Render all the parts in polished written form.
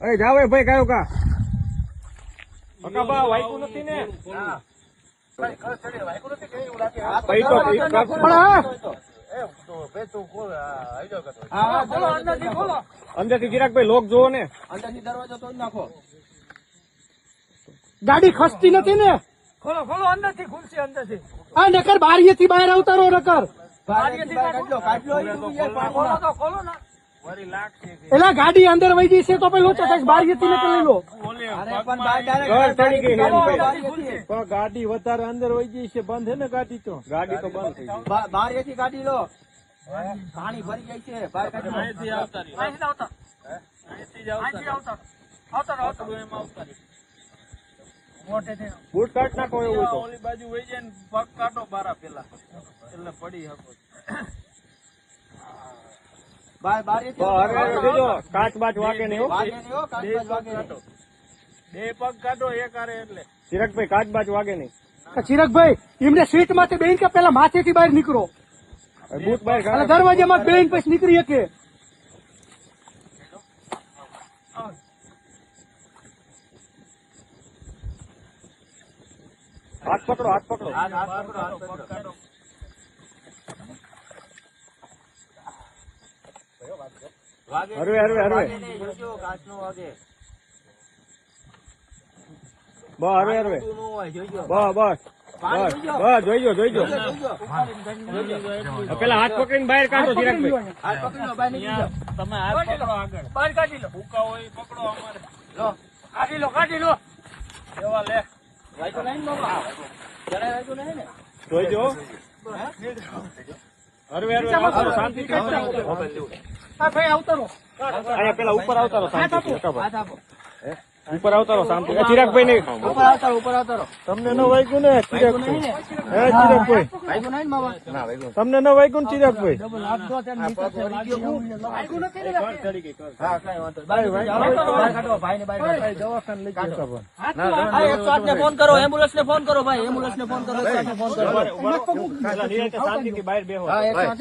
અરે જાવ ભાઈ કયો કા બા વાઈકું નથી ને અંદર થી ચિરાગભાઈ લોક જોવો ને અંદર થી દરવાજો તોડ નાખો ગાડી ખસતી નથી ને ખોલો ખોલો અંદર થી ખુલશે અંદર થી હા નકર બારીએ થી બહાર અવતારો નકર ખોલો ને એલા ગાડી અંદર વહી ગઈ છે તો પેલો તો બારીએ થી નકર લઈ લો ગાડી વધારે અંદર વહી ગઈ છે બંધ હે ને ગાડી તો બંધ થઈ ગઈ બારીએ થી ગાડી લો પાણી ભરી જાય છે અહીંથી આવતા બૂટ કાઢ નાખો એવું તો ઓલી બાજુ વહી જાય ને પગ કાઢો બારા પેલા એટલે પડી શકો કાચ બાચ વાગે નહીં બે પગ કાઢો એક આરે એટલે ચિરાગભાઈ કાચ બાચ વાગે નહીં ચિરાગભાઈ એમને સીટ માંથી બેન કે પેલા માથે થી બહાર નીકળો બૂટ બહાર દરવાજામાં બેન પછી નીકળી શકે હાથ પકડો હરવે બસ હરવે બસ જોઈજો પેલા હાથ પકડીને બહાર કાઢો ચિરાગભાઈ તમે હાથ પકડો આગળ બહાર કાઢી લો ભૂકા હોય પકડો અમારે કાઢી લો એવા લે જોઈજો હરવે શાંતિથી ભાઈ અવતારો અહીંયા પેલા ઉપર આવતારો શાંતિ ઉપર આવતારો શાંતિ ચિરાગભાઈ નહીં ઉપર આવતારો તમને ન વાગ્યું ને ચિરાગભાઈ તમને ન વાગ્યું ને ચિરાગભાઈ ફોન કરો એમ્બ્યુલન્સ ને ફોન કરો ભાઈ એમ્બ્યુલન્સ ને ફોન કરો શાંતિથી બહાર બેહો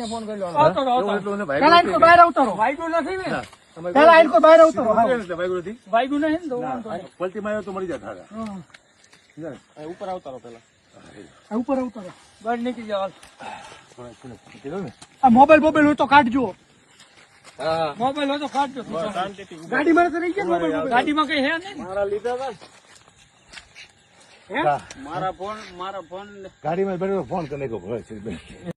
ફોન કરી લો બહાર આવતારો વાગ્યું નથી ને પેલા આઈન કો બહાર આવતો વાગ્યું નહીં ને પલટી માર્યો તો મરી જાય ઉપર આવતારો પેલા ઉપર આવતારો બહાર નીકળી જાવ આ મોબાઈલ હોય તો કાઢજો મોબાઈલ હોય તો કાઢજો ગાડીમાં તો રહી ગયા મોબાઈલ ગાડીમાં કઈ હે નહીં મારા લીધા હતા મારા ફોન ગાડીમાં ફોન કરી